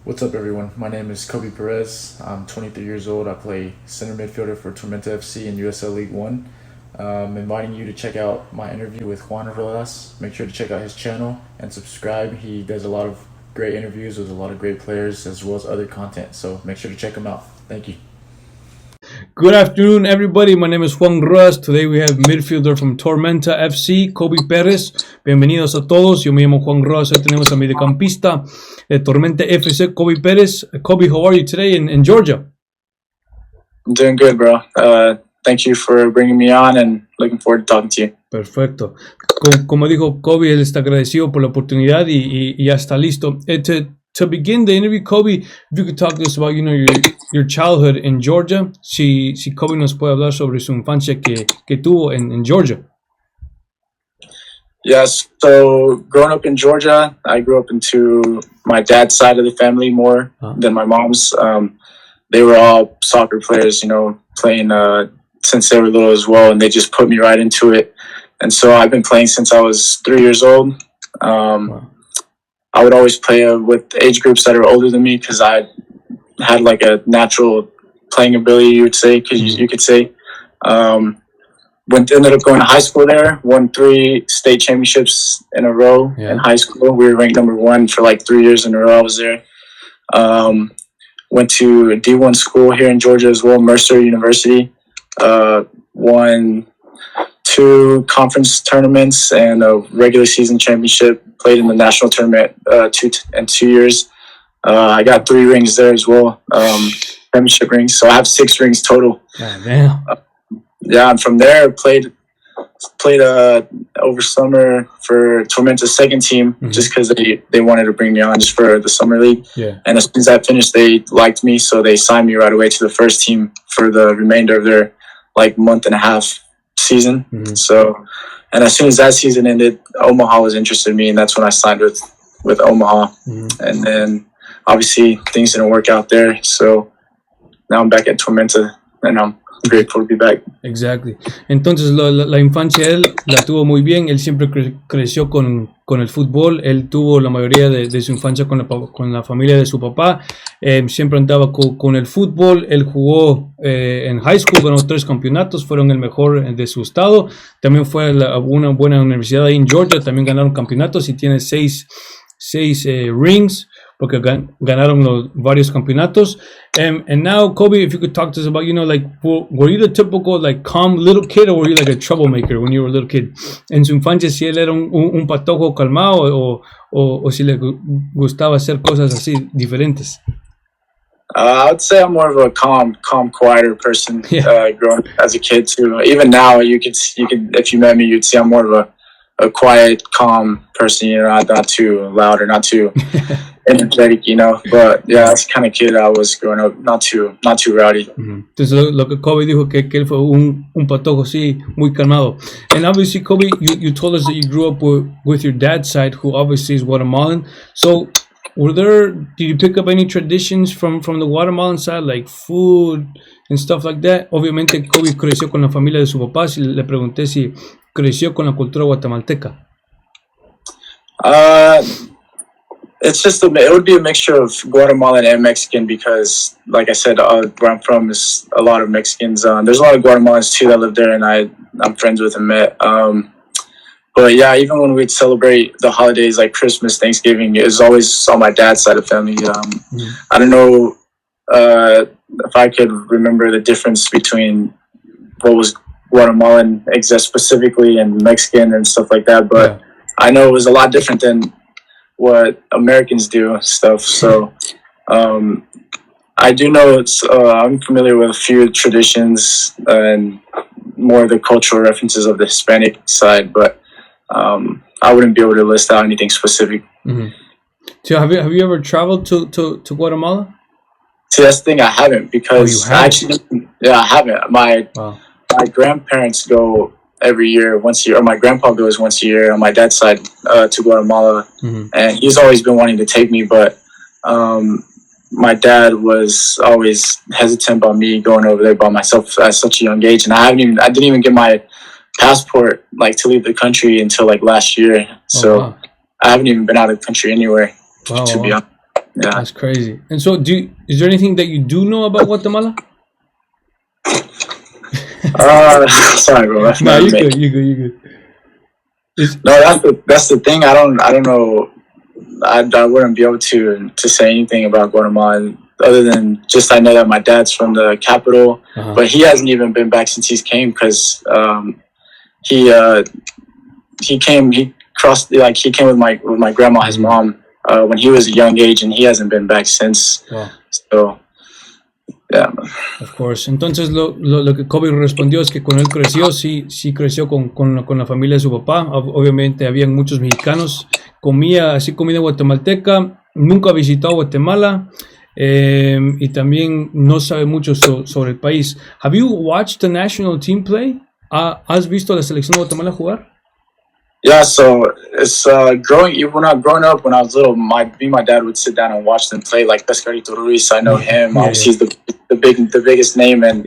What's up, everyone? My name is Kobe Perez. I'm 23 years old. I play center midfielder for Tormenta FC in USL League One. I'm inviting you to check out my interview with Juan. Make sure to check out his channel and subscribe. He does a lot of great interviews with a lot of great players as well as other content. So make sure to check him out. Thank you. Good afternoon, everybody. My name is Juan Russ. Today we have midfielder from Tormenta FC, Kobe Perez. Bienvenidos a todos. Yo me llamo Juan Russ. Hoy tenemos a mediocampista de Tormenta FC, Kobe Perez. Kobe, how are you today in Georgia? I'm doing good, bro. Thank you for bringing me on and looking forward to talking to you. Perfecto. Como dijo Kobe, él está agradecido por la oportunidad y ya está listo. To begin the interview, Kobe, if you could talk to us about, your childhood in Georgia. Si Kobe nos puede hablar sobre su infancia que tuvo en Georgia. Yes, so growing up in Georgia, I grew up into my dad's side of the family more than my mom's. They were all soccer players, playing since they were little as well, and they just put me right into it. And so I've been playing since I was 3 years old. Wow. I would always play with age groups that are older than me because I had like a natural playing ability, you could say. Ended up going to high school there, won 3 state championships in a row in high school. We were ranked number 1 for like 3 years in a row I was there. Went to a D1 school here in Georgia as well, Mercer University. Won 2 conference tournaments and a regular season championship. Played in the national tournament 2 years. I got 3 rings there as well, championship rings. So I have 6 rings total. Oh, damn. And from there played over summer for Tormenta's second team, just because they wanted to bring me on just for the summer league. Yeah. And as soon as that finished, they liked me, so they signed me right away to the first team for the remainder of their month and a half season. So, and as soon as that season ended, Omaha was interested in me, and that's when I signed with Omaha. And then obviously things didn't work out there, so now I'm back at Tormenta, and I'm grateful to be back. Exactly. Entonces la infancia él la tuvo muy bien. Él siempre creció con el fútbol. Él tuvo la mayoría de su infancia con la familia de su papá. Siempre andaba con el fútbol. Él jugó en high school, ganó 3 campeonatos, fueron el mejor de su estado. También fue a una buena universidad ahí en Georgia, también ganaron campeonatos y tiene 6 rings, porque ganaron varios campeonatos. And now, Kobe, if you could talk to us about, were you the typical, calm little kid, or were you like a troublemaker when you were a little kid? En su infancia, si él era un patojo calmado, o si le gustaba hacer cosas así diferentes. I would say I'm more of a calm, quieter person. Growing up as a kid too. Even now, you could, if you met me, you'd see I'm more of a quiet, calm person. Not too loud or not too energetic. But that's the kind of kid I was growing up. Not too rowdy. Entonces lo que Kobe dijo que él fue un patojo así, muy calmado. And obviously, Kobe, you told us that you grew up with your dad's side, who obviously is Guatemalan. So, did you pick up any traditions from the Guatemalan side, like food and stuff like that? Obviamente, Kobe creció con la familia de su papá. Si le pregunté si creció con la cultura guatemalteca. It would be a mixture of Guatemalan and Mexican because, like I said, where I'm from is a lot of Mexicans. There's a lot of Guatemalans too that live there, and I'm friends with and met. But yeah, even when we'd celebrate the holidays like Christmas, Thanksgiving, it was always on my dad's side of the family. I don't know if I could remember the difference between what was Guatemalan specifically and Mexican and stuff like that, but I know it was a lot different than what Americans do stuff. So I do know I'm familiar with a few traditions and more of the cultural references of the Hispanic side, but I wouldn't be able to list out anything specific. So have you ever traveled to Guatemala? See, that's the thing, I haven't, because I haven't. My grandparents go every year, once a year, or my grandpa goes once a year on my dad's side to Guatemala, and he's always been wanting to take me, but my dad was always hesitant about me going over there by myself at such a young age, and I didn't even get my passport to leave the country until last year. So I haven't even been out of the country anywhere, to be honest. Yeah. That's crazy. And so, is there anything that you do know about Guatemala? Sorry, bro. That's No, not you me. good. You good. No, that's the thing. I don't know. I wouldn't be able to say anything about Guatemala other than just I know that my dad's from the capital, but he hasn't even been back since he's came because he came with my grandma, his mom, when he was a young age, and he hasn't been back since. Wow. So, yeah. Of course. Entonces lo que Kobe respondió es que cuando él creció, sí creció con la familia de su papá. Obviamente habían muchos mexicanos, comía así comida guatemalteca, nunca visitó Guatemala y también no sabe mucho sobre el país. Have you watched the national team play? ¿Has visto la selección de Guatemala jugar? Yeah, so it's growing up when I was little, my dad would sit down and watch them play, like Pescadito Ruiz. I know him. Obviously, he's the biggest name, and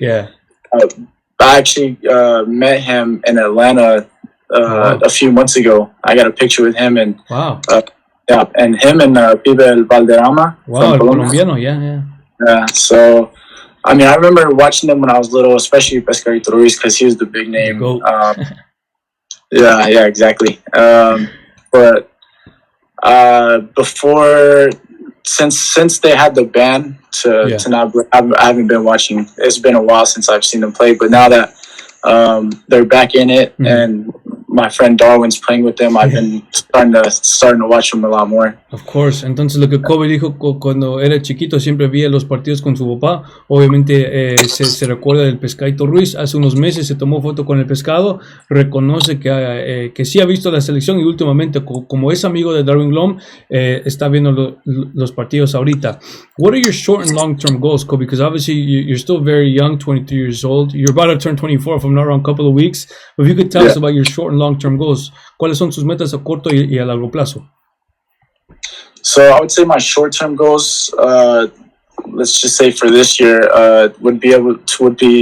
I actually met him in Atlanta a few months ago. I got a picture with him, and and him and Pibe Valderrama. Wow, el colombiano, yeah. So, I mean, I remember watching them when I was little, especially Pescadito Ruiz, because he was the big name. Yeah, exactly. But before, since they had the ban to not, I haven't been watching. It's been a while since I've seen them play. But now that they're back in it, and my friend Darwin's playing with them, I've been starting to watch them a lot more. Of course. Entonces lo que Kobe dijo cuando era chiquito siempre veía los partidos con su papá. Obviamente se recuerda del Pescadito Ruiz. Hace unos meses se tomó foto con el Pescado. Reconoce que sí ha visto la selección y últimamente como es amigo de Darwin Lom está viendo los partidos ahorita. What are your short and long term goals, Kobe? Because obviously you're still very young, 23 years old. You're about to turn 24 if I'm not wrong, a couple of weeks. But if you could tell us about your short and long-term goals, ¿cuáles son sus metas a corto y a largo plazo? So I would say my short-term goals, let's just say for this year, would be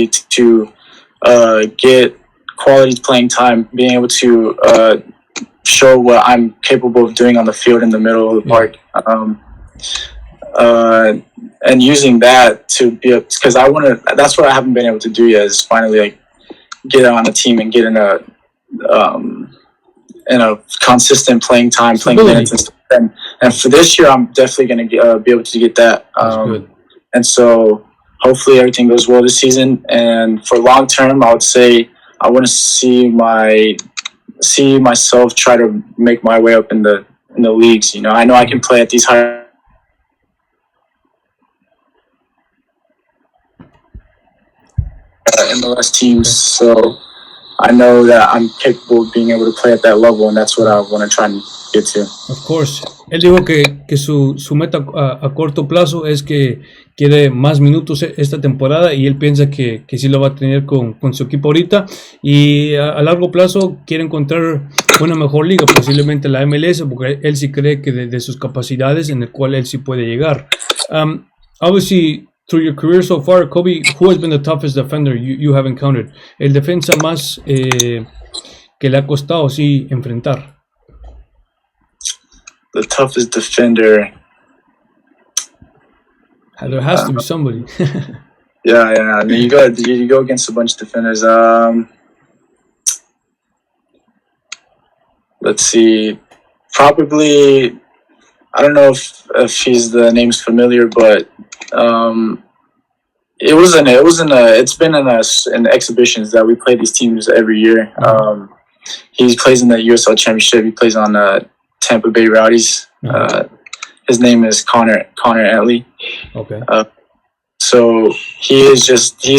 to get quality playing time, being able to show what I'm capable of doing on the field in the middle of the park, and using that to be because that's what I haven't been able to do yet, is finally like get on a team and get in a consistent playing time, playing minutes and stuff. And for this year, I'm definitely going to be able to get that. And so hopefully everything goes well this season. And for long term, I would say I want to see myself try to make my way up in the leagues. You know, I know I can play at these higher MLS teams, so I know that I'm capable of being able to play at that level, and that's what I want to try and get to. Of course. Él dijo que su meta a corto plazo es que quiere más minutos esta temporada y él piensa que sí lo va a tener con su equipo ahorita, y a largo plazo quiere encontrar una mejor liga, posiblemente la MLS, porque él sí cree que de sus capacidades en el cual él sí puede llegar. Obviously, through your career so far, Kobe, who has been the toughest defender you have encountered? El defensa más que le ha costado sí enfrentar. The toughest defender. There has to be somebody. Yeah. I mean, you go against a bunch of defenders. Let's see. Probably, I don't know if the name's familiar, but it's been in exhibitions that we play these teams every year. He plays in the USL Championship. He plays on Tampa Bay Rowdies. His name is Connor Antley. Okay. So he's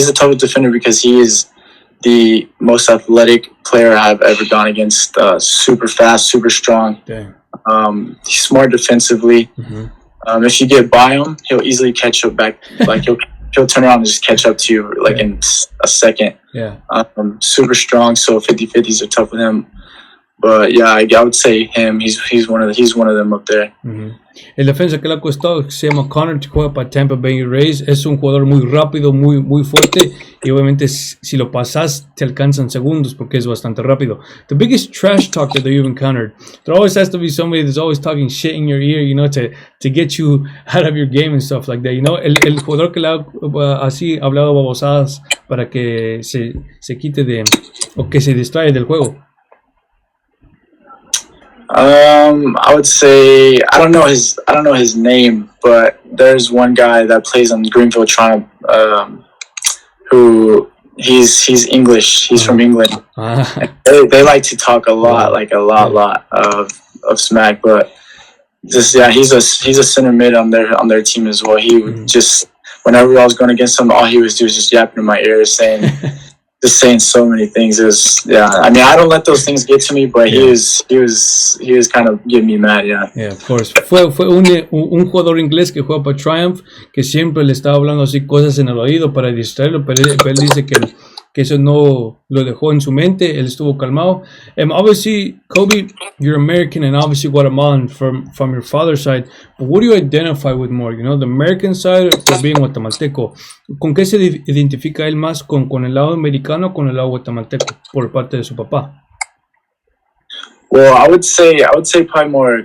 a tough defender because he is the most athletic player I've ever gone against. Super fast, super strong. Dang. He's smart defensively. If you get by him, he'll easily catch up back. Like he'll turn around and just catch up to you in a second. Yeah. Super strong, so 50-50s are tough with him. But yeah, I would say him. He's one of them up there. El defensa que le ha costado se llama Connor, juega para Tampa Bay Rays. Es un jugador muy rápido, muy fuerte, y obviamente si lo pasas te alcanzan segundos porque es bastante rápido. The biggest trash talker that you've encountered. There always has to be somebody that's always talking shit in your ear, you know, to get you out of your game and stuff like that. You know, el jugador que le ha así hablado babosadas para que se quite o que se distrae del juego. I would say I don't know his name, but there's one guy that plays on Greenville Triumph, who he's English. He's from England. They like to talk a lot, like a lot of smack, but just he's a center mid on their team as well. He would just, whenever I was going against him, all he was doing was just yapping in my ear, just saying so many things. It was, I mean, I don't let those things get to me, but he was kind of getting me mad. Yeah, of course. Fue un jugador inglés que juega para Triumph, que siempre le estaba hablando así cosas en el oído para distraerlo, pero él dice que eso no lo dejó en su mente. Él estuvo calmado. Obviously, Kobe, you're American and obviously Guatemalan from your father's side. But what do you identify with more? You know, the American side or being guatemalteco? ¿Con qué se identifica él más? ¿Con el lado americano o con el lado guatemalteco por parte de su papá? Well, I would say probably more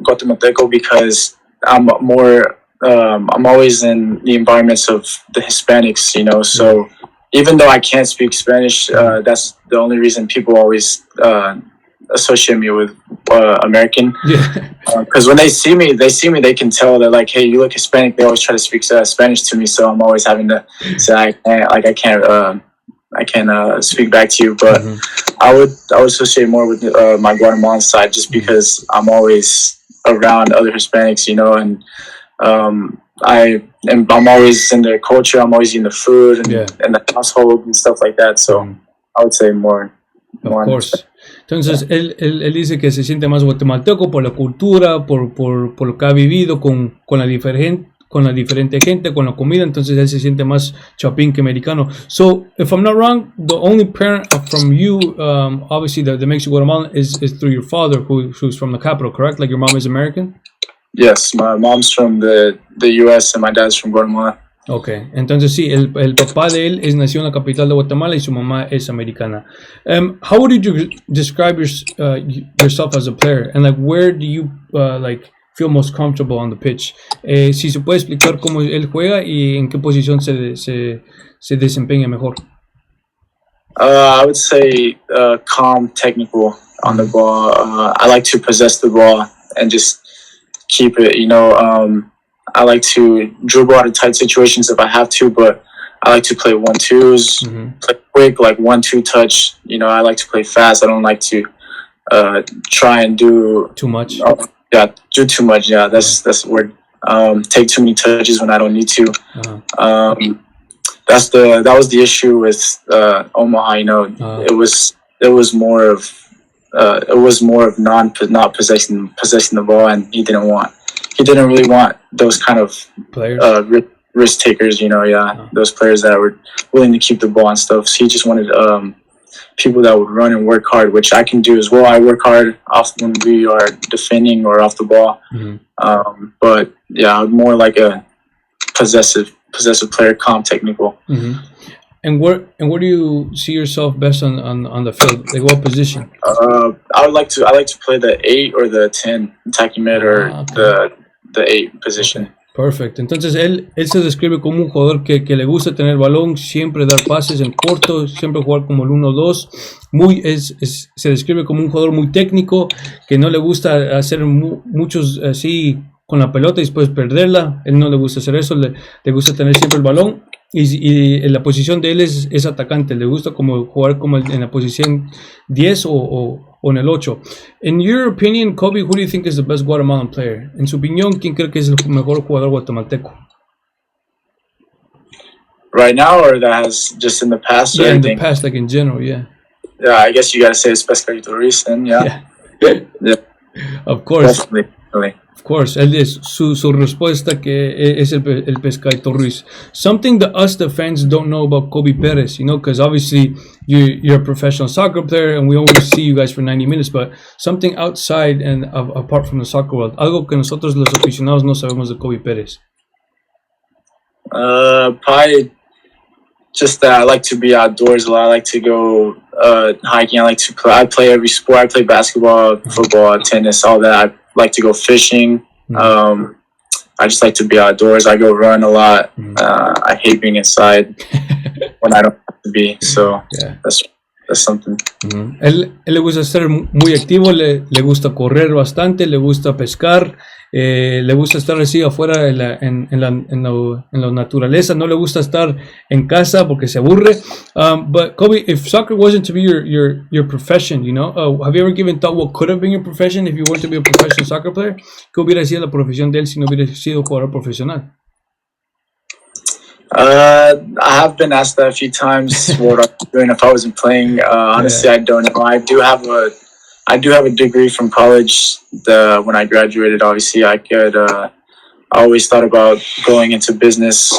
guatemalteco, because I'm always in the environments of the Hispanics, you know, so even though I can't speak Spanish, that's the only reason people always associate me with American. Because when they see me, they can tell. They're like, "Hey, you look Hispanic." They always try to speak Spanish to me, so I'm always having to say, I can't speak back to you. But I would associate more with my Guatemalan side, just because I'm always around other Hispanics, you know, and I'm always in their culture. I'm always eating the food and the household and stuff like that. So I would say more. Of course. Entonces él dice que se siente más guatemalteco por la cultura, por lo que ha vivido con la diferente gente, con la comida. Entonces él se siente más chapín que americano. So if I'm not wrong, the only parent from you, obviously that makes you Guatemalan is through your father, who's from the capital, correct? Like your mom is American? Yes, my mom's from the U.S. and my dad's from Guatemala. Okay, entonces sí, el papá de él nació en la capital de Guatemala y su mamá es americana. How would you describe yourself as a player, and like where do you feel most comfortable on the pitch? Si se puede explicar cómo él juega y en qué posición se desempeña mejor. I would say calm, technical on the ball. I like to possess the ball and just keep it, you know. I like to dribble out of tight situations if I have to, but I like to play 1-2s, play quick, like 1-2 touch. You know, I like to play fast. I don't like to try and do too much. Do too much. Yeah, that's the word. Take too many touches when I don't need to. That was the issue with Omaha. You know, it was more of not possessing the ball, and he didn't really want those kind of players, risk takers, you know, those players that were willing to keep the ball and stuff. So he just wanted people that would run and work hard, which I can do as well. I work hard often when we are defending or off the ball. But yeah, more like a possessive player, calm, technical. And where do you see yourself best on the field? Like what position? I like to play the 8 or the 10, attacking mid, or the 8 position. Okay. Perfect. Entonces él se describe como un jugador que le gusta tener balón, siempre dar pases en corto, siempre jugar como el 1-2. Se describe como un jugador muy técnico, que no le gusta hacer muchos así con la pelota y después perderla. Él no le gusta hacer eso, le gusta tener siempre el balón. Y la posición de él es atacante. Le gusta jugar como en la posición 10 o en el 8. In your opinion, Kobe, who do you think is the best Guatemalan player? En su opinión, ¿quién cree que es el mejor jugador guatemalteco? Right now, or that has just in the past? Yeah, in the past, like in general, yeah. Yeah, I guess you gotta say it's Pescado recent, yeah. Of course. Definitely. Of course, él es su respuesta que es el pescadito Ruiz. Something that us, the fans, don't know about Kobe Perez, you know, because obviously you're a professional soccer player and we always see you guys for 90 minutes, but something outside and apart from the soccer world, algo que nosotros los aficionados no sabemos de Kobe Perez. Probably just that I like to be outdoors a lot. I like to go hiking. I like to play. I play every sport. I play basketball, football, tennis, all that. I like to go fishing. I just like to be outdoors. I go run a lot. I hate being inside when I don't have to be. So yeah. That's something. Él le gusta ser muy activo, le gusta correr bastante, le gusta pescar, le gusta estar así afuera en la naturaleza, no le gusta estar en casa porque se aburre. But Kobe, if soccer wasn't to be your profession, you know, have you ever given thought what could have been your profession if you weren't to be a professional soccer player? ¿Qué hubiera sido la profesión de él si no hubiera sido jugador profesional? I have been asked that a few times what I'm doing if I wasn't playing. Honestly, I don't know. I do have a degree from college. When I graduated, obviously, I always thought about going into business,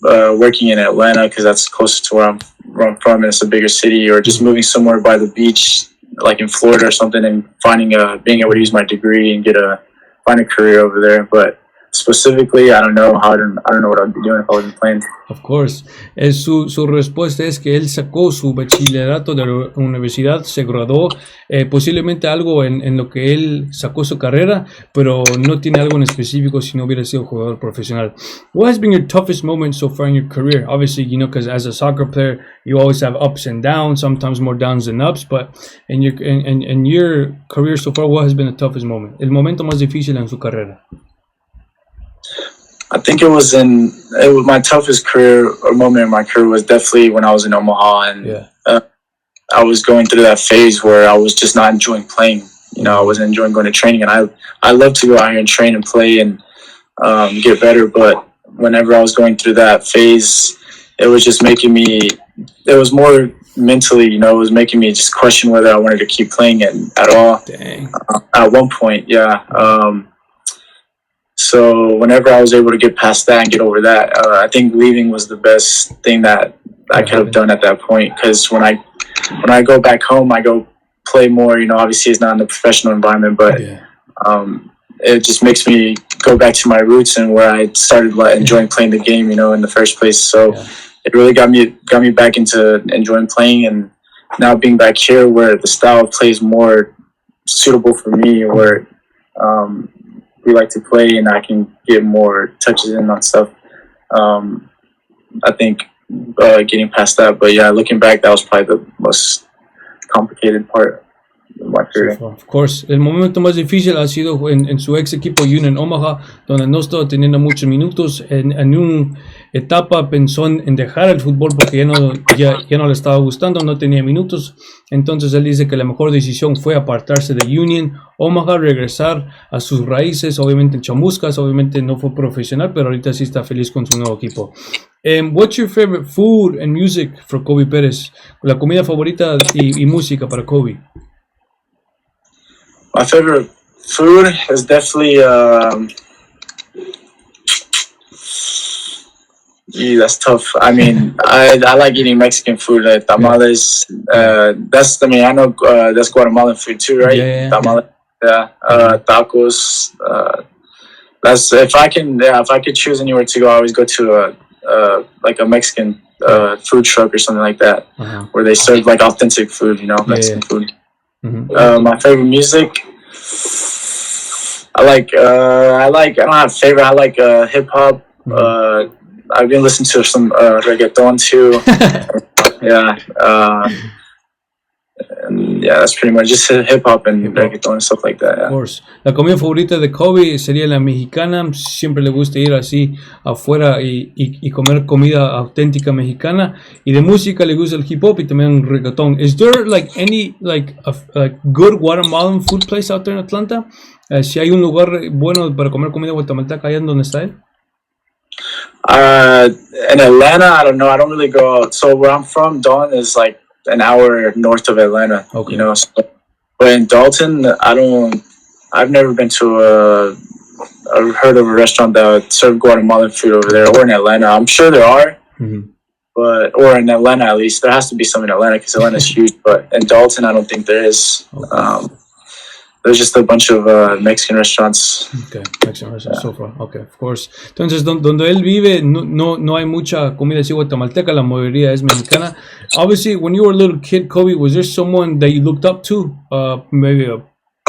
working in Atlanta because that's closer to where I'm from, and it's a bigger city, or just moving somewhere by the beach, like in Florida or something, and being able to use my degree and find a career over there. But specifically, I don't know what I'd be doing if I wasn't playing. Of course. Su respuesta es que él sacó su bachillerato de la universidad, se graduó, posiblemente algo en lo que él sacó su carrera, pero no tiene algo en específico si no hubiera sido jugador profesional. What has been your toughest moment so far in your career? Obviously, you know, because as a soccer player, you always have ups and downs, sometimes more downs than ups, but in your career so far, what has been the toughest moment? El momento más difícil en su carrera. I think my toughest moment in my career was definitely when I was in Omaha, and I was going through that phase where I was just not enjoying playing. You know, I wasn't enjoying going to training, and I love to go out here and train and play and get better. But whenever I was going through that phase, it was just making me. It was more mentally, you know, it was making me just question whether I wanted to keep playing at all. Dang. At one point, yeah. So whenever I was able to get past that and get over that, I think leaving was the best thing that I could have done at that point. Because when I go back home, I go play more. You know, obviously it's not in the professional environment, but it just makes me go back to my roots and where I started enjoying playing the game. You know, in the first place. So it really got me back into enjoying playing, and now being back here where the style of play is more suitable for me, where we like to play and I can get more touches in on stuff. I think getting past that, but yeah, looking back, that was probably the most complicated part of my career. Of course, el momento más difícil ha sido en su ex equipo Union Omaha, donde no estaba teniendo muchos minutos. En una etapa pensó en dejar el fútbol porque ya no le estaba gustando, no tenía minutos. Entonces él dice que la mejor decisión fue apartarse de Union Omaha, regresar a sus raíces, obviamente en Chamuscas, obviamente no fue profesional, pero ahorita sí está feliz con su nuevo equipo. What's your favorite food and music for Kobe Perez? La comida favorita y música para Kobe. My favorite food is definitely that's tough. I mean, I like eating Mexican food. Tamales. I know that's Guatemalan food too, right? Yeah. Tamales. Yeah. Tacos. That's if I could choose anywhere to go, I always go to a Mexican food truck or something like that, where they serve like authentic food, you know, Mexican food. My favorite music, I don't have favorite. I like hip hop. I've been listening to some reggaeton too. Yeah, that's pretty much just hip hop and reggaeton and stuff like that. Of course. La comida favorita de Kobe sería la mexicana. Siempre le gusta ir así afuera y comer comida auténtica mexicana. Y de música le gusta el hip hop y también reggaeton. Is there like any a good Guatemalan food place out there in Atlanta? Si hay un lugar bueno para comer comida guatemalteca allá en donde está él. In Atlanta, I don't know. I don't really go out. So where I'm from, Dawn is like an hour north of Atlanta. Okay. You know, but in Dalton, I don't I've never been to I've heard of a restaurant that serve Guatemalan food over there, or in Atlanta. I'm sure there are, but or in Atlanta at least. There has to be some in Atlanta because Atlanta's huge. But in Dalton, I don't think there is. There's just a bunch of Mexican restaurants. Okay, Mexican restaurants so far. Okay, of course. Entonces, donde él vive, no hay mucha comida así guatemalteca. La mayoría es mexicana. Obviously, when you were a little kid, Kobe, was there someone that you looked up to? Maybe a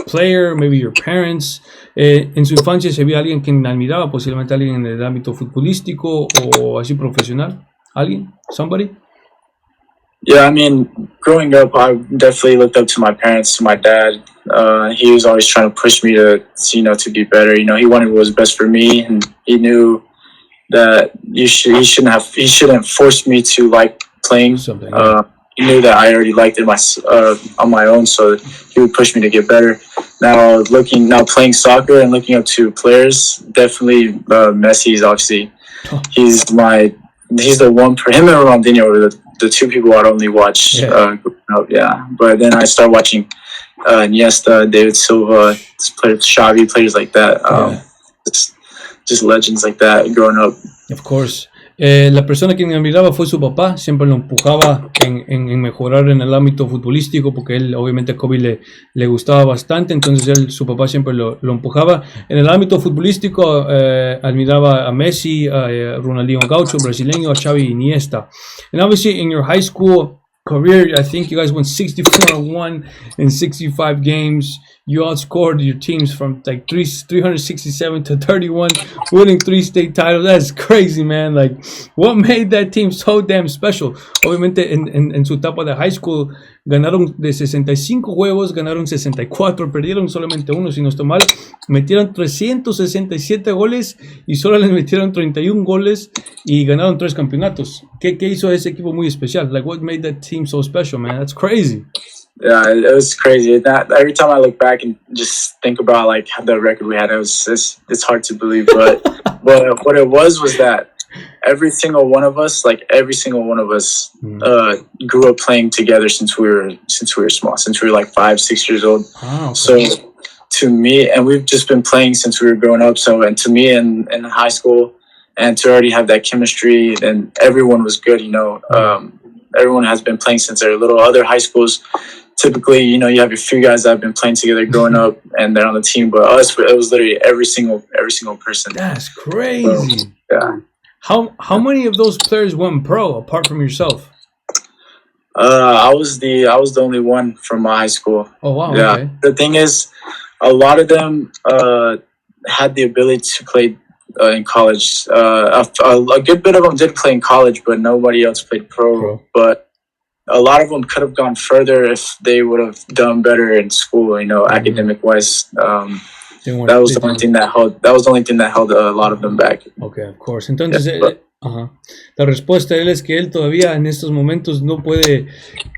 player, maybe your parents. En su infancia se había alguien que admiraba, posiblemente alguien en el ámbito futbolístico o así profesional. ¿Alguien? Somebody? Yeah, I mean, growing up, I definitely looked up to my parents, to my dad. He was always trying to push me to be better. You know, he wanted what was best for me, and he knew that he shouldn't force me to like playing. He knew that I already liked it on my own, so he would push me to get better. Now playing soccer and looking up to players, definitely Messi is obviously. He's the one. For him and Ronaldinho were the two people I'd only watch growing up. Yeah, but then I started watching Iniesta, David Silva, Xavi, players like that. Just legends like that growing up. Of course. La persona que me admiraba fue su papá, siempre lo empujaba en mejorar en el ámbito futbolístico, porque él obviamente a Kobe le gustaba bastante, entonces su papá siempre lo empujaba. En el ámbito futbolístico admiraba a Messi, a Ronaldinho Gaucho, brasileño, a Xavi, Iniesta. And obviously in your high school career, I think you guys won 64-1 in 65 games. You outscored your teams from like 367 to 31, winning 3 state titles. That's crazy, man. Like, what made that team so damn special? Obviamente, en su etapa de high school, ganaron de 65 juegos, ganaron 64, perdieron solamente uno, si no estoy mal. Metieron 367 goles y solo les metieron 31 goles y ganaron 3 campeonatos. ¿Qué hizo ese equipo muy especial? Like, what made that team so special, man? That's crazy. Yeah, it was crazy. Every time I look back and just think about like the record we had, it's hard to believe. But what it was that every single one of us grew up playing together since we were small, since we were like 5-6 years old. Oh, okay. So to me, and we've just been playing since we were growing up. So, and to me in high school, and to already have that chemistry, and everyone was good. You know, everyone has been playing since they're little. Other high schools, typically, you know, you have a few guys that have been playing together growing up and they're on the team, but us, it was literally every single person. That's crazy. So, yeah. How many of those players went pro apart from yourself? I was the only one from my high school. Oh wow. Yeah. Okay. The thing is, a lot of them had the ability to play in college. A good bit of them did play in college, but nobody else played pro. But a lot of them could have gone further if they would have done better in school, you know, academic wise. That was the only thing that held a lot of them back. Okay, of course. Entonces, la respuesta de él es que él todavía en estos momentos no puede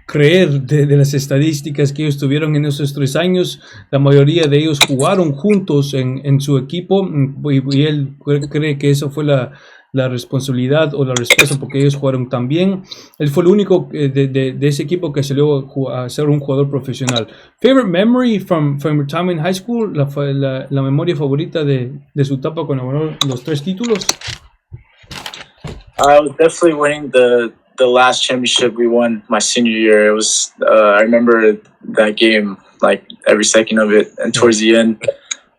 creer de las estadísticas que ellos tuvieron en esos 3 años. La mayoría de ellos jugaron juntos en su equipo y él cree que eso fue la responsabilidad o la respuesta porque ellos jugaron tan bien. Él fue el único de ese equipo que salió a ser un jugador profesional. Favorite memory from your time in high school, la memoria favorita de su etapa cuando ganó los 3 títulos. I was definitely winning the last championship we won my senior year. It was I remember that game like every second of it, and towards the end,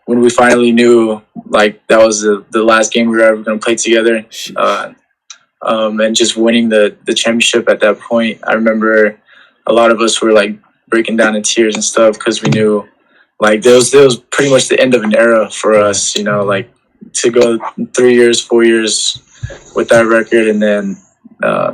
when we finally knew like that was the last game we were ever going to play together, and just winning the championship at that point, I remember a lot of us were like breaking down in tears and stuff because we knew like there was pretty much the end of an era for us, you know, like to go 3 years, 4 years with that record, and then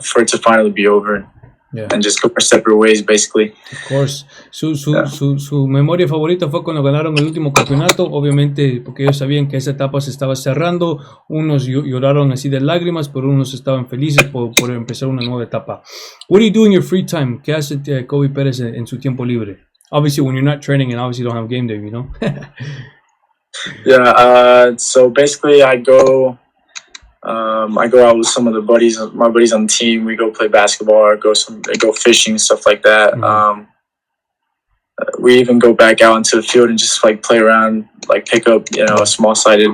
for it to finally be over. Yeah. And just go our separate ways, basically. Of course. Su memoria favorita fue cuando ganaron el último campeonato, obviamente porque ellos sabían que esa etapa se estaba cerrando. Unos lloraron así de lágrimas, pero unos estaban felices por empezar una nueva etapa. What do you do in your free time? ¿Qué hace Kobe Perez en su tiempo libre? Obviously, when you're not training and obviously you don't have game day, you know? Yeah, so basically I go out with some of my buddies on the team. We go play basketball or go fishing, stuff like that. Mm-hmm. we even go back out into the field and just like play around, like pick up, a small-sided.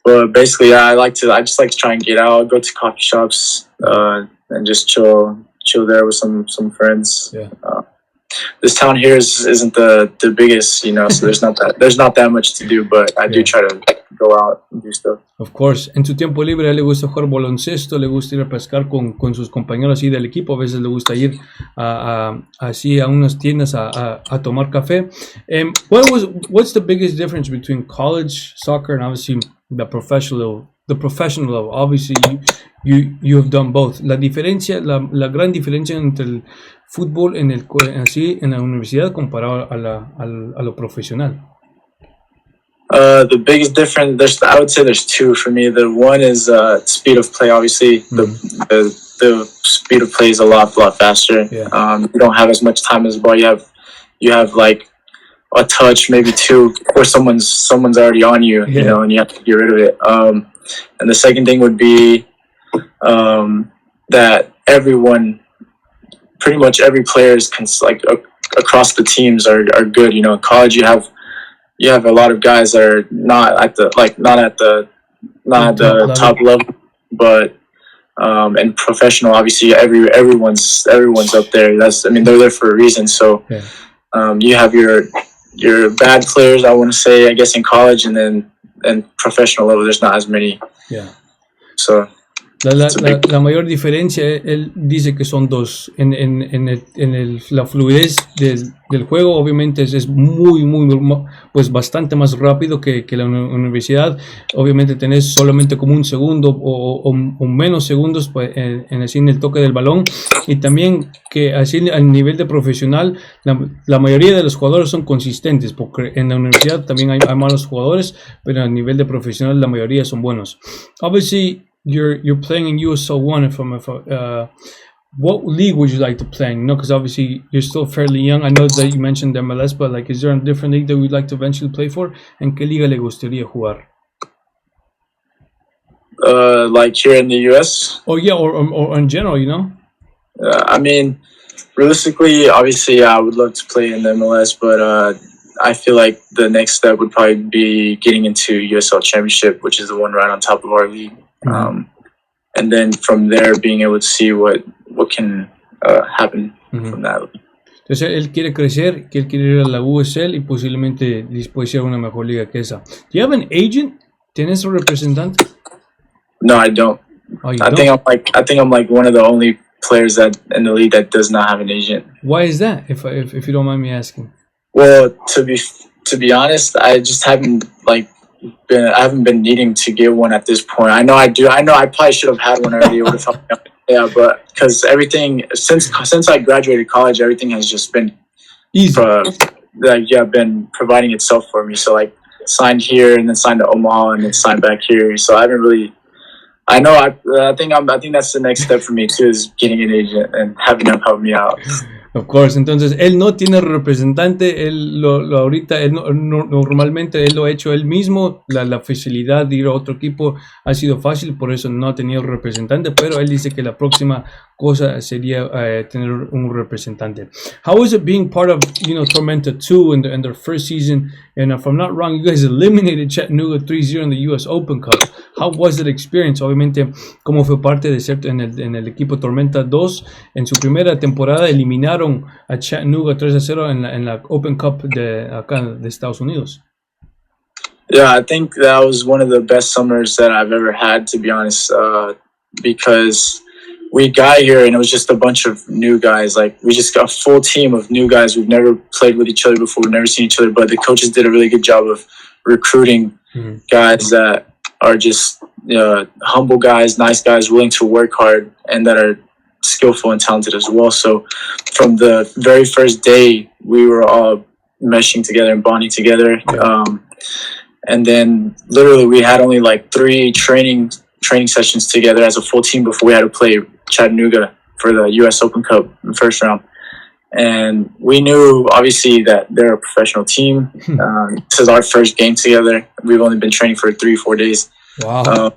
But basically, I just like to try and get out, go to coffee shops, and just chill there with some friends. Yeah. This town here isn't the biggest, so there's not that much to do, but I do try to go out and do stuff. Of course. En su tiempo libre a él le gusta jugar baloncesto, le gusta ir a pescar con sus compañeros así del equipo, a veces le gusta ir así a unas tiendas a tomar café. What's the biggest difference between college soccer and obviously the professional level? Obviously you have done both. La gran diferencia entre el fútbol en la universidad comparado a lo profesional. The biggest difference, I would say there's two for me. The one is speed of play. Obviously, the speed of play is a lot faster. Yeah. You don't have as much time as the ball. You have like a touch, maybe two, or someone's already on you, and you have to get rid of it. And the second thing would be that pretty much every player is across the teams are good. In college you have a lot of guys that are not at the top level, but and professional, obviously everyone's up there. They're there for a reason. So you have your bad players, I want to say, I guess, in college, and then professional level there's not as many. Yeah. So la mayor diferencia, él dice que son dos. La fluidez del juego, obviamente, es muy, pues bastante más rápido que la universidad. Obviamente tenés solamente como un segundo o menos segundos pues, en el toque del balón. Y también que así al nivel de profesional, la mayoría de los jugadores son consistentes, porque en la universidad también hay malos jugadores, pero a nivel de profesional la mayoría son buenos. Obviously, you're playing in USL 1. What league would you like to play in? Because obviously you're still fairly young. I know that you mentioned MLS, but is there a different league that you'd like to eventually play for? ¿En qué liga le gustaría jugar? Like here in the US? Oh yeah, or in general, Realistically, obviously, I would love to play in the MLS, but I feel like the next step would probably be getting into USL Championship, which is the one right on top of our league. And then from there, being able to see what can happen from that. Entonces él quiere crecer, que él quiere ir a la USL y posiblemente después ir a una mejor liga que esa. Do you have an agent? ¿Tienes un representante? No, I don't. Oh, I think I'm like one of the only players that in the league that does not have an agent. Why is that? If you don't mind me asking. Well, to be honest, I just haven't been needing to get one at this point. I know I do. I know I probably should have had one already. It would have helped me out. Yeah, but because everything since I graduated college, everything has just been easy. Been providing itself for me. So signed here and then signed to Omaha and then signed back here. So I haven't really. I know. I think that's the next step for me too, is getting an agent and having them help me out. Of course. Entonces él no tiene representante. Él ahorita normalmente él lo ha hecho él mismo. La facilidad de ir a otro equipo ha sido fácil, por eso no ha tenido representante. Pero él dice que la próxima cosa sería tener un representante. How is it being part of Tormenta 2 in their first season? And if I'm not wrong, you guys eliminated Chattanooga 3-0 in the US Open Cup. How was that experience? Obviamente, ¿cómo fue parte de ser en el equipo Tormenta 2? En su primera temporada eliminaron a Chattanooga 3-0 en la Open Cup de Estados Unidos. Yeah, I think that was one of the best summers that I've ever had, to be honest, because we got here and it was just a bunch of new guys. We just got a full team of new guys. We've never played with each other before. We've never seen each other, but the coaches did a really good job of recruiting guys that are just humble guys, nice guys, willing to work hard, and that are skillful and talented as well. So from the very first day, we were all meshing together and bonding together. And then literally we had only 3 training sessions together as a full team before we had to play Chattanooga for the US Open Cup in the first round. And we knew obviously that they're a professional team. This is our first game together. We've only been training for 3-4 days. Wow.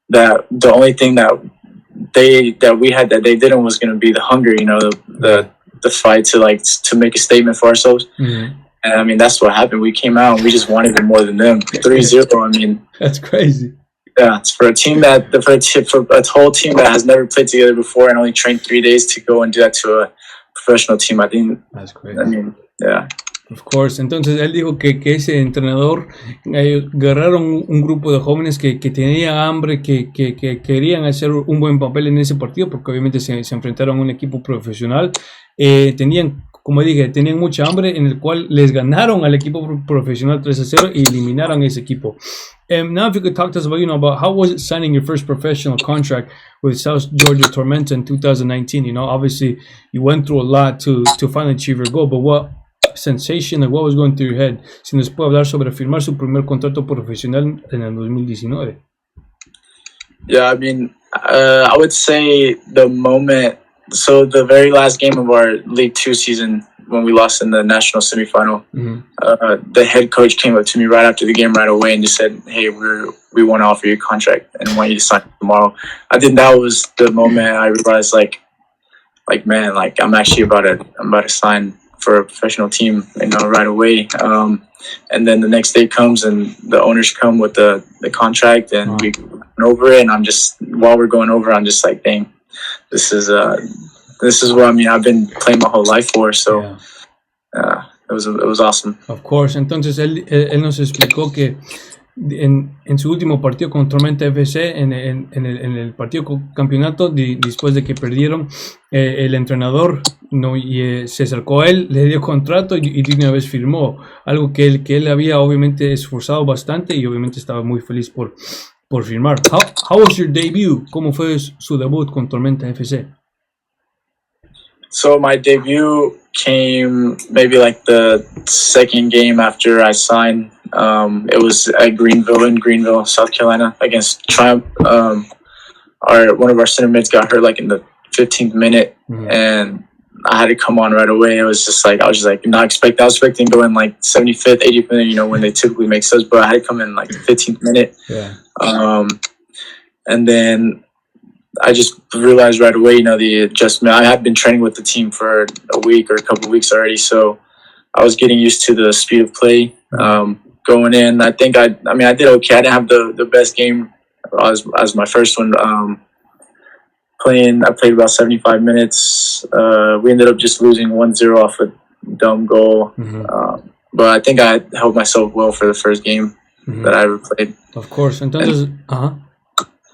That the only thing that we had that they didn't was going to be the hunger, the the fight to make a statement for ourselves. And I mean, that's what happened. We came out and we just wanted it more than them. 3-0. I mean, that's crazy. Yeah, it's for a team for a whole team that has never played together before and only trained 3 days to go and do that to a professional team. I think that's crazy. I mean, yeah. Of course. Entonces él dijo que ese entrenador agarraron un grupo de jóvenes que tenían hambre, que querían hacer un buen papel en ese partido, porque obviamente se enfrentaron a un equipo profesional. Tenían, como dije, tenían mucha hambre, en el cual les ganaron al equipo profesional 3-0 y eliminaron a ese equipo. Now, if you could talk to us about, about how was it signing your first professional contract with South Georgia Tormenta in 2019? Obviously you went through a lot to finally achieve your goal, but what sensation and what was going through your head? Si nos puede hablar sobre firmar su primer contrato profesional en el 2019. Yeah, I mean, I would say the moment. So the very last game of our League 2 season, when we lost in the national semifinal, the head coach came up to me right after the game right away and just said, "Hey, we want to offer you a contract and want you to sign tomorrow." I think that was the moment I realized, like man, like I'm about to sign for a professional team, right away. And then the next day comes and the owners come with the contract and we went over it. And while we're going over, I'm just like, dang, this is what I've been playing my whole life for. So it was awesome. Of course. Entonces él nos explicó que en su último partido con Tormenta FC, en el partido campeonato, después de que perdieron, el entrenador se acercó a él, le dio contrato y de una vez firmó, algo que él había obviamente esforzado bastante y obviamente estaba muy feliz por firmar. How was your debut? ¿Cómo fue su debut con Tormenta FC? So my debut came maybe like the second game after I signed. It was at Greenville, South Carolina, against Triumph. One of our center mids got hurt like in the 15th minute, and I had to come on right away. It was just like I was expecting to go in like 75th, 80th minute, when they typically make subs, but I had to come in like the 15th minute. Yeah. And then I just realized right away, the adjustment. I had been training with the team for a week or a couple of weeks already, so I was getting used to the speed of play. Going in, I think I did okay. I didn't have the best game as my first one. I played about 75 minutes. We ended up just losing 1-0 off a dumb goal. But I think I held myself well for the first game that I ever played. Of course. Entonces,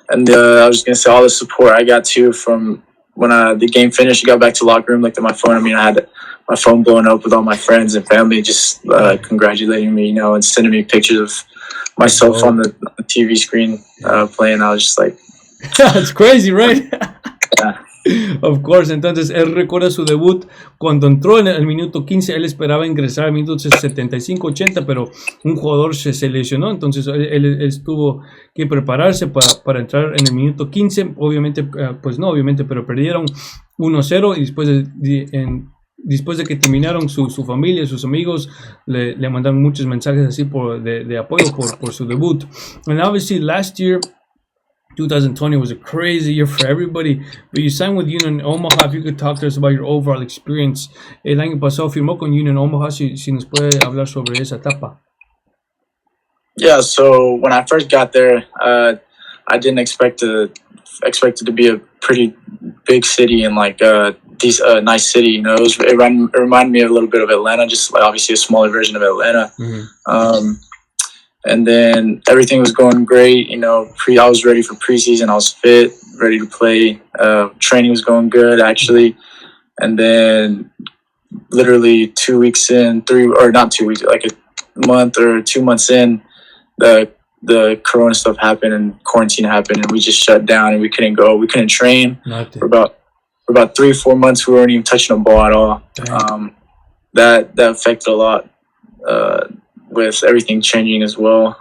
And I was just going to say all the support I got too from when the game finished. I got back to locker room, looked at my phone. I had my phone blowing up with all my friends and family just congratulating me, and sending me pictures of myself on the TV screen playing. I was just like... That's crazy, right? Yeah. Of course. Entonces él recuerda su debut cuando entró en el minuto 15. Él esperaba ingresar al minuto 75-80, pero un jugador se lesionó, entonces él tuvo que prepararse para entrar en el minuto 15. Obviamente, pero perdieron 1-0 y después de que terminaron, su familia, sus amigos le mandaron muchos mensajes así de apoyo por su debut. And obviously last year 2020 was a crazy year for everybody, but you signed with Union Omaha. If you could talk to us about your overall experience. El año pasado firmó con Union Omaha. Si nos puede hablar sobre esa etapa. Yeah, so when I first got there, I didn't expect it to be a pretty big city and like nice city. It reminded me a little bit of Atlanta, just like obviously a smaller version of Atlanta. And then everything was going great. I was ready for preseason. I was fit, ready to play. Training was going good, actually. And then literally 2 weeks in, like a month or 2 months in, the Corona stuff happened and quarantine happened, and we just shut down and we couldn't go. We couldn't train. For about 3 or 4 months. We weren't even touching the ball at all. That affected a lot. With everything changing as well.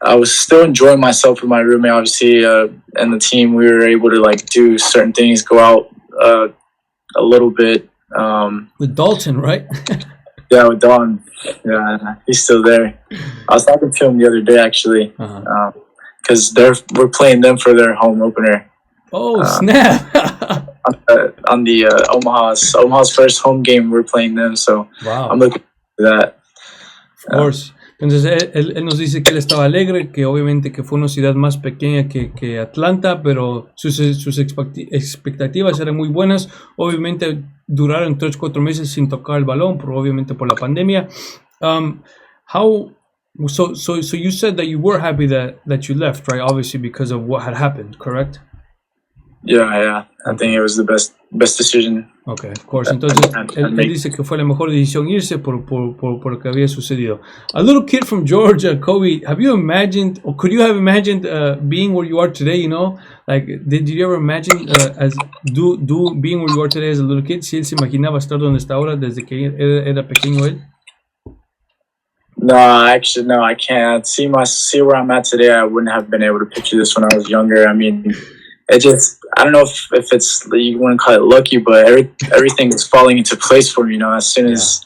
I was still enjoying myself with my roommate, obviously, and the team. We were able to do certain things, go out a little bit. With Dalton, right? Yeah, with Dalton. Yeah, he's still there. I was talking to him the other day, actually, because we're playing them for their home opener. Oh, snap! on the Omaha's first home game. We're playing them, so Wow. I'm looking for that. Of course. Entonces él nos dice que él estaba alegre, que obviamente que fue una ciudad más pequeña que Atlanta, pero sus expectativas eran muy buenas. Obviamente duraron 3-4 meses sin tocar el balón, obviamente por la pandemia. So you said that you were happy that you left, right? Obviously because of what had happened, correct? Yeah. I think it was the best decision. Okay, of course. Entonces, él dice que fue la mejor decisión irse por lo que había sucedido. A little kid from Georgia, Kobe, have you imagined, or could you have imagined being where you are today, you know? Like, did you ever imagine being where you are today as a little kid? Si él se imaginaba estar donde está ahora desde que era pequeño él? No, actually, no, I can't. See where I'm at today, I wouldn't have been able to picture this when I was younger. I mean, it just, I don't know if it's, you want to call it lucky, but everything was falling into place for me, you know, as soon as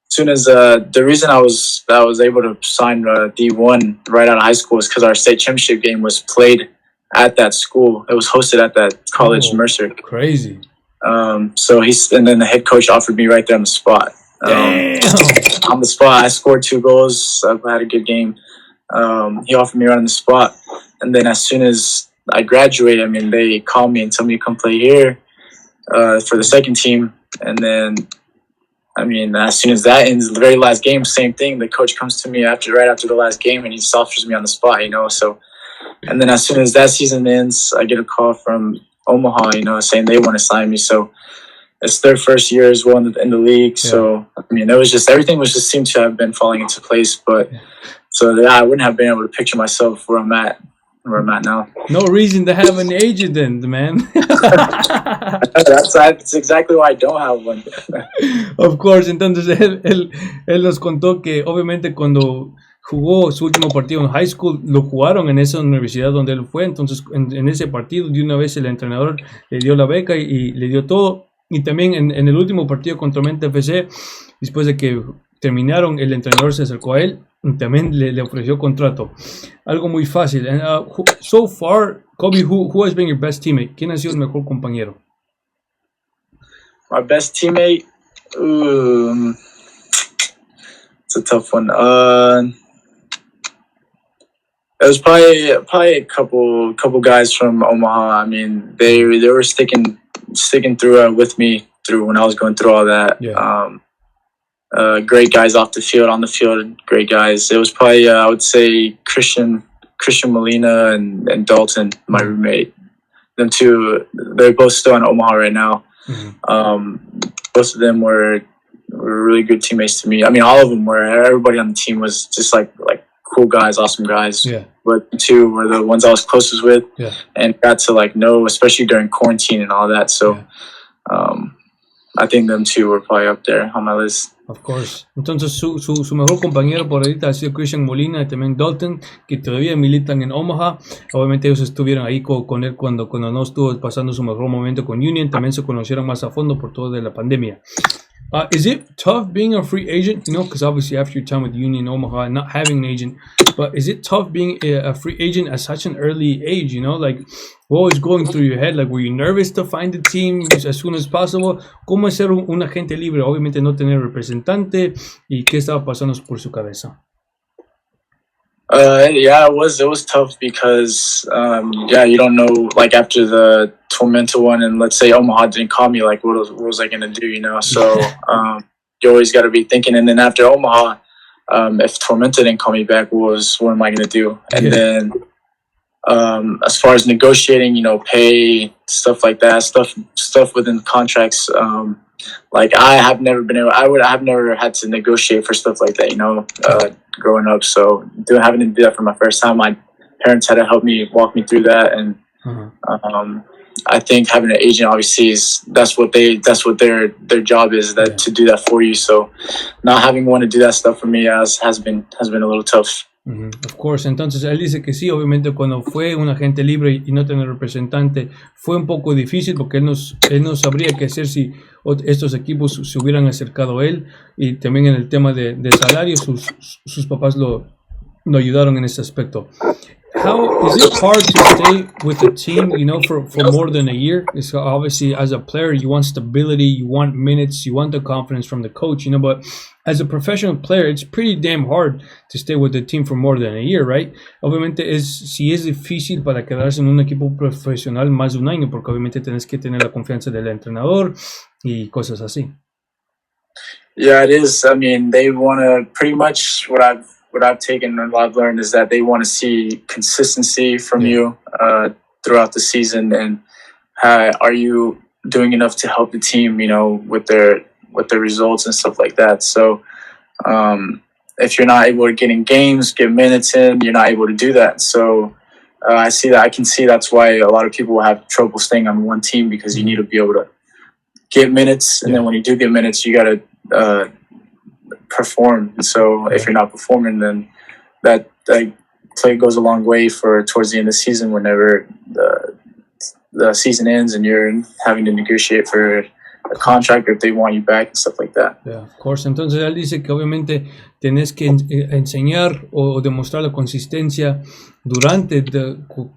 the reason I was able to sign D1 right out of high school is because our state championship game was played at that school. It was hosted at that college, Mercer. Crazy. And then the head coach offered me right there on the spot. On the spot, I scored 2 goals. I had a good game. He offered me right on the spot. And then as soon as I graduated, I mean, they called me and told me to come play here for the second team. And then, I mean, as soon as that ends, the very last game, same thing. The coach comes to me right after the last game, and he just offers me on the spot, you know. So, and then as soon as that season ends, I get a call from Omaha, you know, saying they want to sign me. So it's their first year as well in the league. Yeah. So, I mean, everything seemed to have been falling into place. But so I wouldn't have been able to picture myself where I'm at now. No reason to have an agent then, man. That's exactly why I don't have one. Of course. Entonces él nos contó que obviamente cuando jugó su último partido en high school, lo jugaron en esa universidad donde él fue. Entonces en ese partido de una vez el entrenador le dio la beca y le dio todo. Y también en el último partido contra Tormenta FC, después de que terminaron, el entrenador se acercó a él y también le ofreció contrato. Algo muy fácil. And, so far, Kobe, who has been your best teammate? ¿Quién ha sido el mejor compañero? My best teammate? It's a tough one. It was probably a couple guys from Omaha. I mean, they were sticking through with me through when I was going through all that. Yeah. Great guys off the field, on the field, great guys. It was probably I would say Christian Molina and Dalton, my roommate. Them two, they're both still in Omaha right now. Mm-hmm. Both of them were really good teammates to me. I mean, all of them were. Everybody on the team was just like cool guys, awesome guys. Yeah. But the two were the ones I was closest with, and got to know, especially during quarantine and all that. So, I think them two were probably up there on my list. Of course. Entonces su mejor compañero por ahorita ha sido Christian Molina y también Dalton, que todavía militan en Omaha. Obviamente ellos estuvieron ahí con él cuando no estuvo pasando su mejor momento con Union. También se conocieron más a fondo por todo de la pandemia. Is it tough being a free agent? You know, because obviously after your time with Union Omaha, not having an agent, but is it tough being a free agent at such an early age? You know, like what was going through your head? Like, were you nervous to find the team as soon as possible? ¿Cómo es ser un agente libre? Obviamente no tener representante, y qué estaba pasando por su cabeza. Yeah, it was tough because you don't know, like after the Tormenta one, and let's say Omaha didn't call me, like what was I gonna do, you know? So you always got to be thinking. And then after Omaha, if Tormenta didn't call me back, what am I gonna do? And then as far as negotiating, you know, pay, stuff like that, stuff within contracts. Like I have never had to negotiate for stuff like that, you know, growing up. So having to do that for my first time, my parents had to help me, walk me through that. And I think having an agent obviously that's what their job is, to do that for you. So not having one to do that stuff for me has been a little tough. Of course. Entonces él dice que sí, obviamente cuando fue un agente libre y no tener representante fue un poco difícil porque él no sabría qué hacer si estos equipos se hubieran acercado a él, y también en el tema de salario sus papás lo ayudaron en ese aspecto. how is it hard to stay with a team, for more than a year? It's obviously, as a player, you want stability, you want minutes, you want the confidence from the coach, but as a professional player, it's pretty damn hard to stay with the team for more than a year, right? Obviamente sí es difícil para quedarse en un equipo profesional más de un año, porque obviamente tienes que tener la confianza del entrenador y cosas así. Yeah, it is. I mean, they want to pretty much what I've taken and what I've learned is that they want to see consistency from you throughout the season, and are you doing enough to help the team, with their results and stuff like that. So if you're not able to get in games, get minutes in, you're not able to do that. So I can see that's why a lot of people have trouble staying on one team, because you need to be able to get minutes, and then when you do get minutes, you got to perform. So if you're not performing, then that play goes a long way for towards the end of the season, whenever the season ends and you're having to negotiate for a contract, or if they want you back and stuff like that. Yeah, of course. Entonces él dice que obviamente tenés que enseñar o demostrar la consistencia durante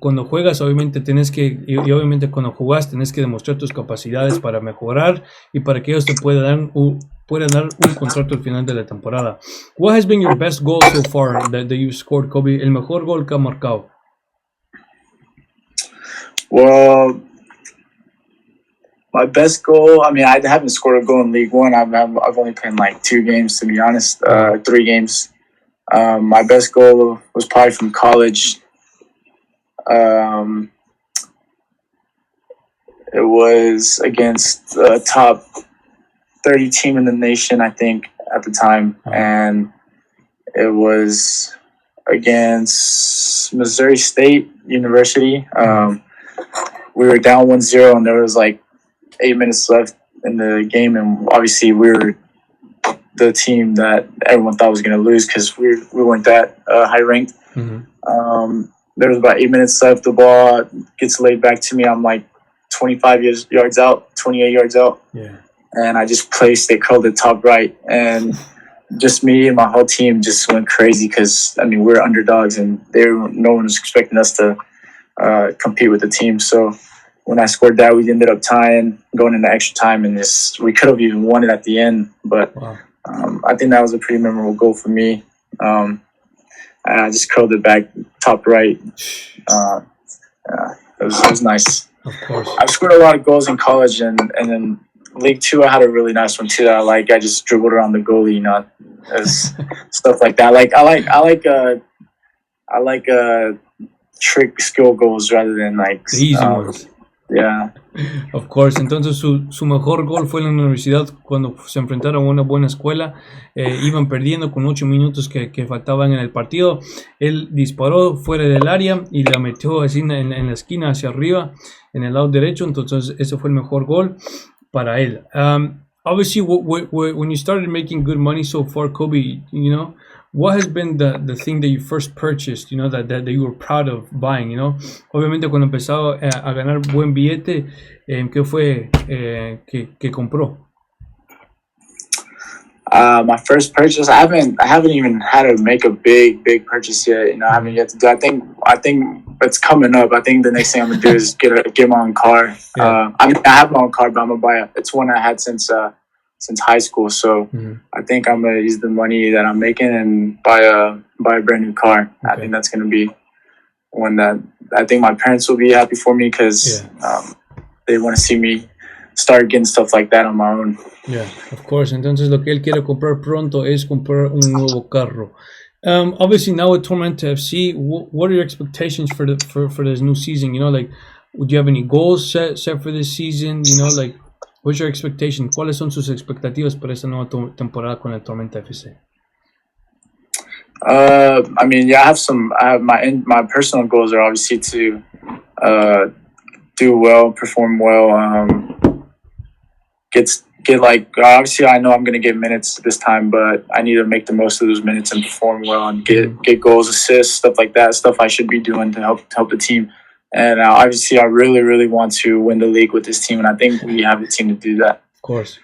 cuando juegas. Obviamente tenés que, y obviamente cuando jugás tenés que demostrar tus capacidades para mejorar y para que ellos te puedan dar un contrato al final de la temporada. What has been your best goal so far that you've scored, Kobe? El mejor gol que ha marcado. Well, my best goal, I mean, I haven't scored a goal in League One. I've only played like 2 games, to be honest, 3 games. My best goal was probably from college. It was against the top 30 team in the nation, I think, at the time. And it was against Missouri State University. We were down 1-0, and there was like 8 minutes left in the game, and obviously we were the team that everyone thought was going to lose, because we weren't that high ranked. Mm-hmm. There was about 8 minutes left. The ball gets laid back to me. I'm like 28 yards out, and I just placed it, curled it top right, and just me and my whole team just went crazy, because I mean, we're underdogs, and no one was expecting us to compete with the team. So when I scored that, we ended up tying, going into extra time, and we could have even won it at the end. But wow. I think that was a pretty memorable goal for me. I just curled it back top right. It was nice. Of course. I've scored a lot of goals in college, and then League Two, I had a really nice one too that I like. I just dribbled around the goalie, stuff like that. I like trick skill goals rather than like easy ones. Yeah. Of course. Entonces su mejor gol fue en la universidad, cuando se enfrentaron a una buena escuela. Iban perdiendo con 8 minutos que faltaban en el partido. Él disparó fuera del área y la metió así en la esquina hacia arriba, en el lado derecho. Entonces ese fue el mejor gol para él. Obviously, when you started making good money so far, Kobe, what has been the thing that you first purchased, that you were proud of buying, Obviamente cuando empezó a ganar buen billete, ¿qué fue que compró? My first purchase, I haven't even had to make a big purchase yet. I haven't yet to do. I think it's coming up. I think the next thing I'm gonna do is get my own car. Yeah. I have my own car, but I'm gonna buy it. It's one I had since high school. So I think I'm gonna use the money that I'm making and buy a brand new car. Okay. I think that's gonna be one that I think my parents will be happy for me, because they want to see me start getting stuff like that on my own. Yeah, of course. Entonces lo que él quiere comprar pronto es comprar un nuevo carro. Obviously now with Tormenta FC, what are your expectations for this new season? Do you have any goals set for this season? What's your expectation? ¿Cuáles son sus expectativas para esta nueva temporada con el Tormenta FC? I mean, yeah, I have my personal goals are obviously to do well, perform well, get obviously I know I'm going to get minutes this time, but I need to make the most of those minutes and perform well and get goals, assists, stuff like that, stuff I should be doing to help the team. And obviously I really, really want to win the league with this team, and I think we have the team to do that. Of course.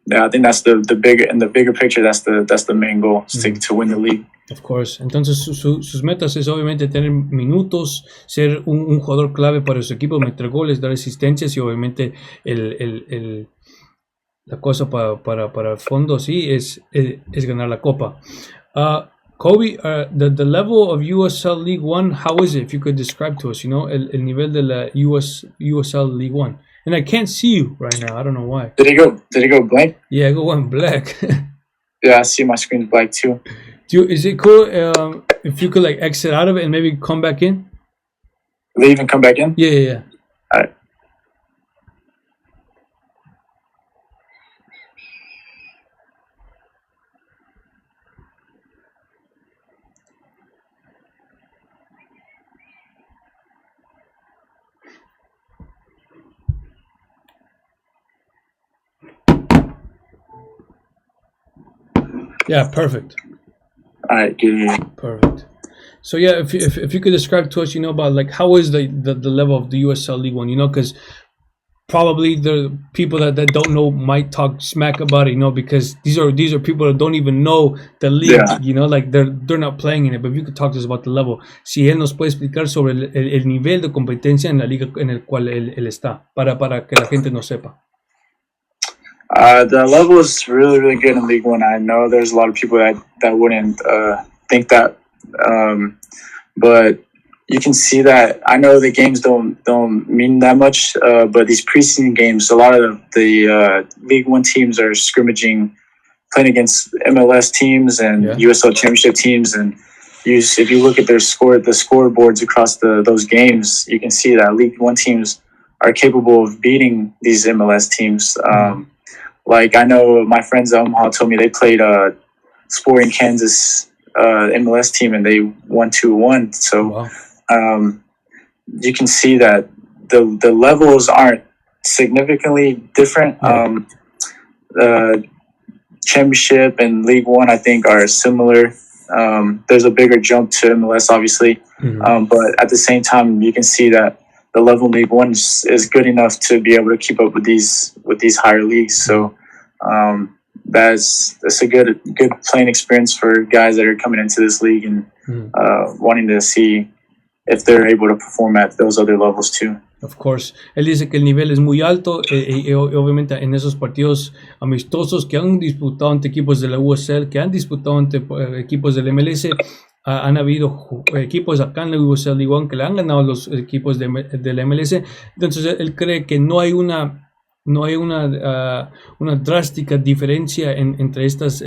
yeah, I think that's the bigger in the bigger picture. That's the main goal, to win the league. Of course. Entonces sus metas es obviamente tener minutos, ser un jugador clave para su equipo, meter goles, dar asistencias y obviamente la cosa para el fondo sí es ganar la copa. Kobe, the level of USL League One, how is it? If you could describe to us, el nivel de la USL League One. And I can't see you right now. I don't know why. Did it go blank? Yeah, it went black. Yeah, I see my screen's blank too. Is it cool if you could like exit out of it and maybe come back in? Leave and come back in? Yeah. All right. Yeah, perfect. All right, good. Perfect. So yeah, if you could describe to us, about like how is the level of the USL League One, because probably the people that don't know might talk smack about it, because these are people that don't even know the league, like they're not playing in it. But if you could talk to us about the level, si él nos puede explicar sobre el nivel de competencia en la liga en el cual él está, para que la gente no sepa. The level is really, really good in League One. I know there's a lot of people that wouldn't think that, but you can see that. I know the games don't mean that much, but these preseason games, a lot of the League One teams are scrimmaging, playing against MLS teams and USL Championship teams, and if you look at the scoreboards across those games, you can see that League One teams are capable of beating these MLS teams. Like I know my friends at Omaha told me they played Sporting Kansas MLS team and they won 2-1. So you can see that the levels aren't significantly different. Championship and League One, I think, are similar. There's a bigger jump to MLS, obviously, but at the same time, you can see that the level in League One is good enough to be able to keep up with these higher leagues. So that's a good playing experience for guys that are coming into this league and wanting to see if they're able to perform at those other levels too. Of course. Él dice que el nivel es muy alto y obviamente en esos partidos amistosos que han disputado ante equipos de la USL, que han disputado ante equipos del MLS, han habido equipos acá en la USL igual que le han ganado los equipos del MLS. Entonces él cree que no hay una drástica diferencia entre estas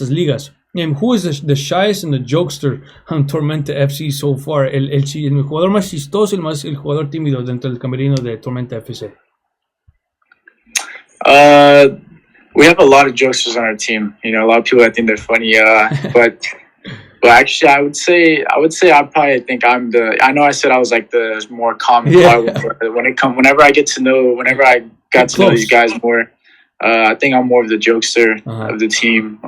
ligas. Who is the shyest and the jokester on Tormenta FC so far? El jugador más chistoso, el jugador tímido dentro del camerino de Tormenta FC. We have a lot of jokesters on our team. A lot of people that think they're funny. But actually, I would say I probably think I'm I know I said I was like the more common part, but whenever I got to know these guys more, I think I'm more of the jokester of the team.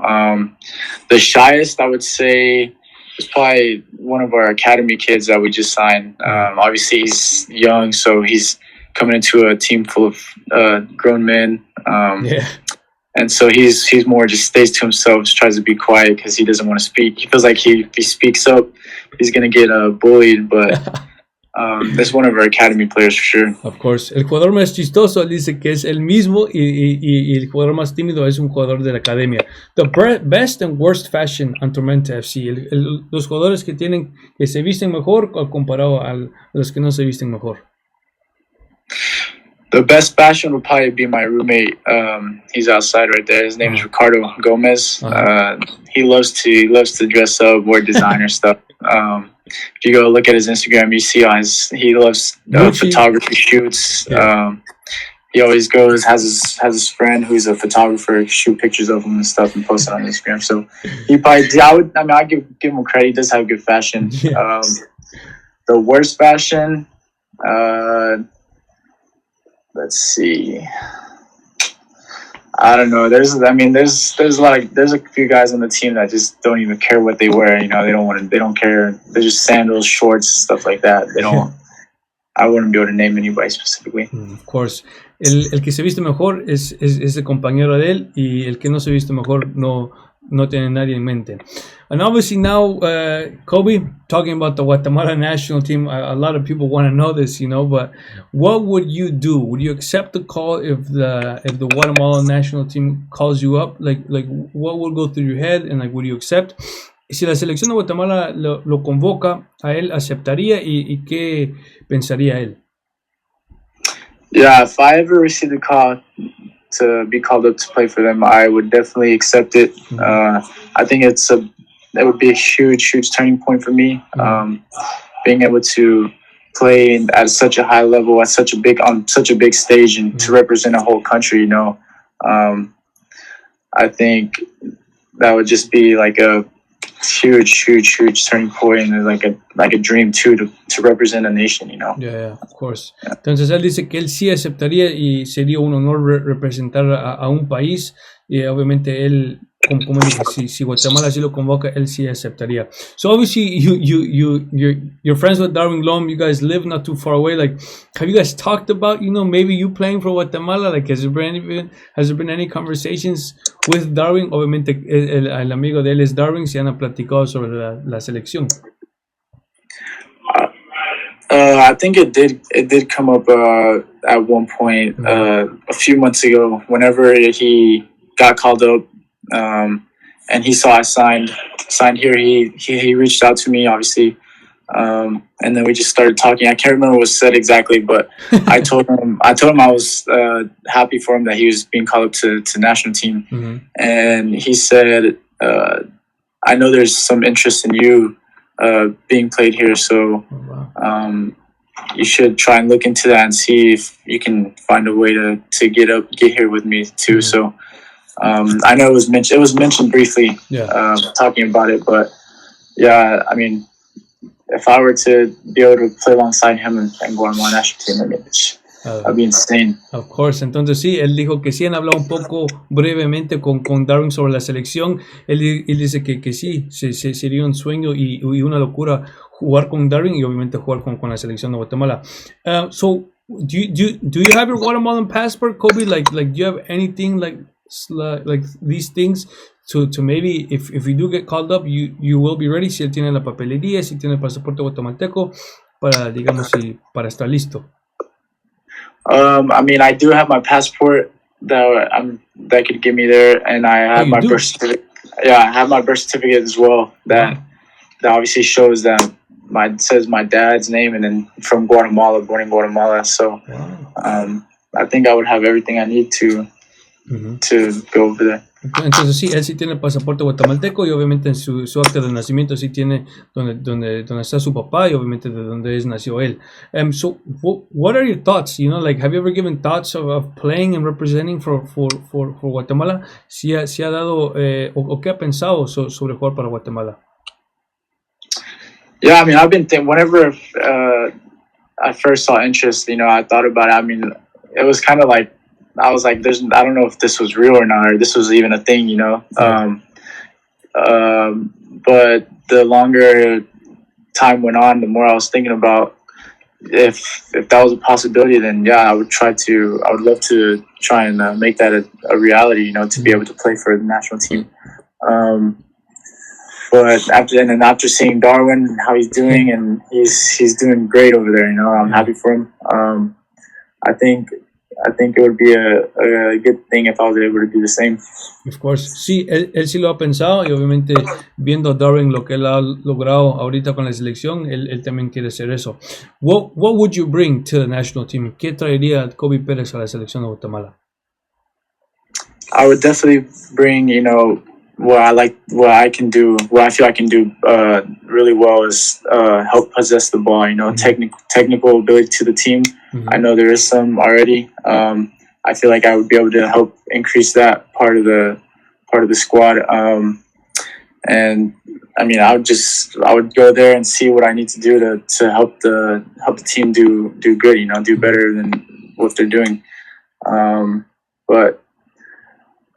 The shyest, I would say, is probably one of our academy kids that we just signed. Obviously, he's young, so he's coming into a team full of grown men. And so he's more just stays to himself, just tries to be quiet because he doesn't want to speak. He feels like if he speaks up, he's going to get bullied, but that's one of our academy players for sure. Of course. El jugador más chistoso dice que es el mismo y el jugador más tímido es un jugador de la academia. The best and worst fashion on Tormenta FC. Los jugadores que se visten mejor comparado a los que no se visten mejor. The best fashion would probably be my roommate. He's outside right there. His name is Ricardo Gomez. He loves to dress up, wear designer stuff. If you go look at his Instagram, you see he loves photography shoots. He always has his friend who's a photographer shoot pictures of him and stuff and post it on Instagram. So he probably, I give him credit. He does have good fashion. The worst fashion, let's see. I don't know. There's a few guys on the team that just don't even care what they wear. They don't care. They're just sandals, shorts, stuff like that. I wouldn't be able to name anybody specifically. Of course. el que se viste mejor es el compañero de él, y el que no se viste mejor no tiene nadie en mente. And obviously now, Kobe, talking about the Guatemala national team, a lot of people want to know this, but what would you do? Would you accept the call if the Guatemala national team calls you up? Like what would go through your head, and would you accept? Si la selección de Guatemala lo convoca a él, ¿aceptaría y qué pensaría él? Yeah, if I ever received a call to be called up to play for them, I would definitely accept it. I think that would be a huge turning point for me. Being able to play at such a high level, on such a big stage, and to represent a whole country, I think that would just be like a huge turning point, and like a dream too, to represent a nation, Yeah, of course. Entonces él dice que él sí aceptaría y sería un honor representar a un país, y obviamente él, como dice, si Guatemala sí lo convoca, él sí aceptaría. So obviously you're friends with Darwin Lom, you guys live not too far away. Have you guys talked about, maybe you playing for Guatemala? Has there been any conversations with Darwin? Obviamente el amigo de él es Darwin, se han platicado sobre la selección. I think it did come up at one point a few months ago, whenever he got called up, and he saw I signed here. He reached out to me, obviously, and then we just started talking. I can't remember what was said exactly, but I told him I was happy for him that he was being called up to national team, and he said, I know there's some interest in you being played here, so you should try and look into that and see if you can find a way to get here with me too. So I know it was mentioned briefly, talking about it, but yeah, I mean, if I were to be able to play alongside him and Guatemala national team, that'd be insane. Of course. Entonces sí, él dijo que sí, han hablado un poco brevemente con Darwin sobre la selección. Él dice que sí, sería un sueño y una locura jugar con Darwin y obviamente jugar con la selección de Guatemala. So do you have your Guatemalan passport, Kobe? Like do you have anything like these things to maybe if you do get called up, you will be ready? Si él tiene la papelería, si tiene el pasaporte guatemalteco para estar listo. I mean, I do have my passport that could get me there, and I have my birth certificate. Yeah, I have my birth certificate as well. That obviously shows that says my dad's name, and then from Guatemala, born in Guatemala. So, I think I would have everything I need to go over there. Entonces sí, él sí tiene el pasaporte guatemalteco y obviamente en su acta de nacimiento sí tiene donde está su papá y obviamente de donde nació él. So what are your thoughts? Have you ever given thoughts of playing and representing for Guatemala? ¿Sí ha dado o qué ha pensado sobre jugar para Guatemala? Yeah, I mean, I've been whenever I first saw interest, I thought about it. I mean, it was kind of like, I was like, I don't know if this was real or not, or this was even a thing, but the longer time went on, the more I was thinking about if that was a possibility, then yeah, I would love to try and make that a reality, to be able to play for the national team. But after seeing Darwin and how he's doing, and he's doing great over there, I'm happy for him. I think it would be a good thing if I was able to do the same. Of course. Sí, él sí lo ha pensado y obviamente viendo a Darwin lo que él ha logrado ahorita con la selección, él también quiere hacer eso. What would you bring to the national team? ¿Qué traería Kobe Perez a la selección de Guatemala? I would definitely bring, what I feel I can do really well is help possess the ball, technical ability to the team. I know there is some already. I feel like I would be able to help increase that part of the squad. And I mean, I would go there and see what I need to do to help the team do good, do better than what they're doing. But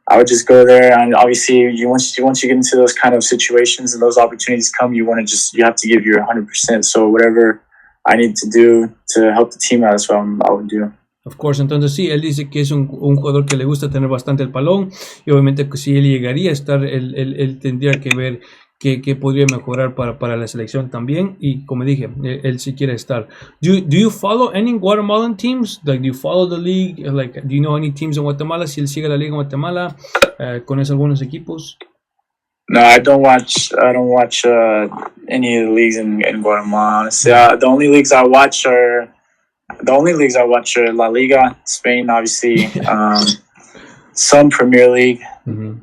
I would just go there, and obviously, once you get into those kind of situations and those opportunities come, you have to give your 100%. So whatever I need to do to help the team out, that's what I would do. Of course, entonces sí, él dice que es un jugador que le gusta tener bastante el balón y obviamente que si él llegaría a estar, él tendría que ver qué podría mejorar para la selección también y como dije, él sí quiere estar. Do you follow any Guatemalan teams? Like, do you follow the league? Like, do you know any teams in Guatemala? Si él sigue la liga en Guatemala, ¿conoce algunos equipos? No, I don't watch any of the leagues in Guatemala. Honestly, the only leagues I watch are La Liga, Spain, obviously. Some Premier League. Mm-hmm.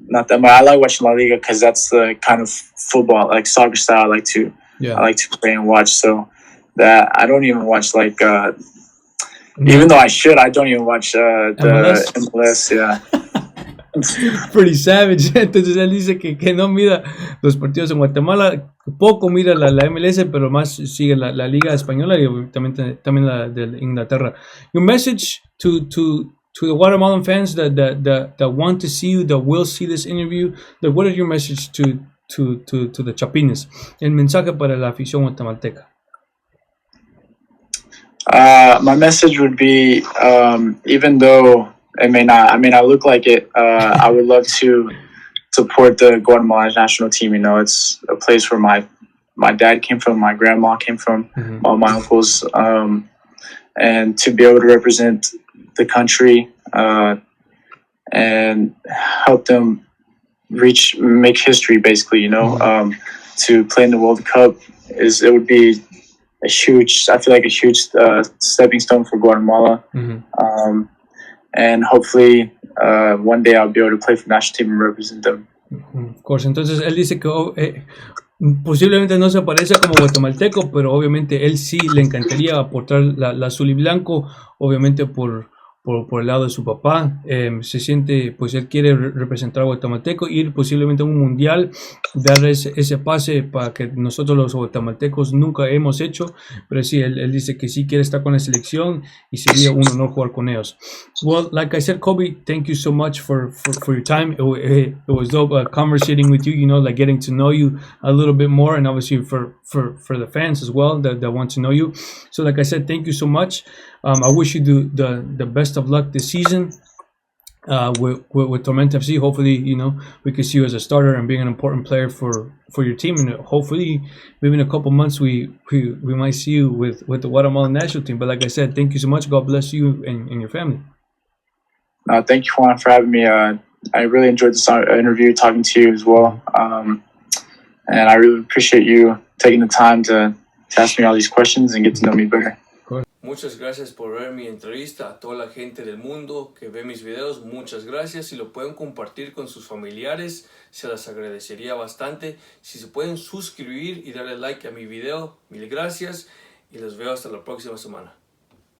Not that much. I like watching La Liga because that's the kind of football, like soccer style, I like to play and watch. So that I don't even watch even though I should, I don't even watch the MLS. Yeah. Pretty savage. Entonces él dice que no mira los partidos en Guatemala, poco mira la MLS, pero más sigue la Liga Española y también la de Inglaterra. Your message to the Guatemalan fans that want to see you, that will see this interview, what is your message to the Chapines? El mensaje para la afición guatemalteca. My message would be, even though I may not look like it, I would love to support the Guatemala national team. You know, it's a place where my dad came from, my grandma came from, all my uncles, and to be able to represent the country and help them make history, basically. You know, to play in the World Cup would be a huge stepping stone for Guatemala. And hopefully one day I'll be able to play for the national team and represent them. Of course. Entonces él dice que posiblemente no se parece como guatemalteco, pero obviamente él sí le encantaría aportar la azul y blanco, obviamente por el lado de su papá. Se siente, pues él quiere representar a guatemalteco, ir posiblemente a un mundial, dar ese pase para que nosotros los guatemaltecos nunca hemos hecho, pero sí, él dice que sí quiere estar con la selección y sería un honor jugar con ellos. Well, like I said, Kobe, thank you so much for your time. It was dope conversating with you, you know, like getting to know you a little bit more, and obviously for the fans as well that want to know you. So like I said, thank you so much. I wish you the best of luck this season with Tormenta FC. Hopefully, you know, we can see you as a starter and being an important player for your team, and hopefully maybe in a couple months we might see you with the Guatemalan national team. But like I said, thank you so much. God bless you and your family. Thank you, Juan, for having me. I really enjoyed this interview, talking to you as well, and I really appreciate you taking the time to ask me all these questions and get to know me better. Muchas gracias por ver mi entrevista. A toda la gente del mundo que ve mis videos, muchas gracias. Si lo pueden compartir con sus familiares, se las agradecería bastante. Si se pueden suscribir y darle like a mi video, mil gracias. Y los veo hasta la próxima semana.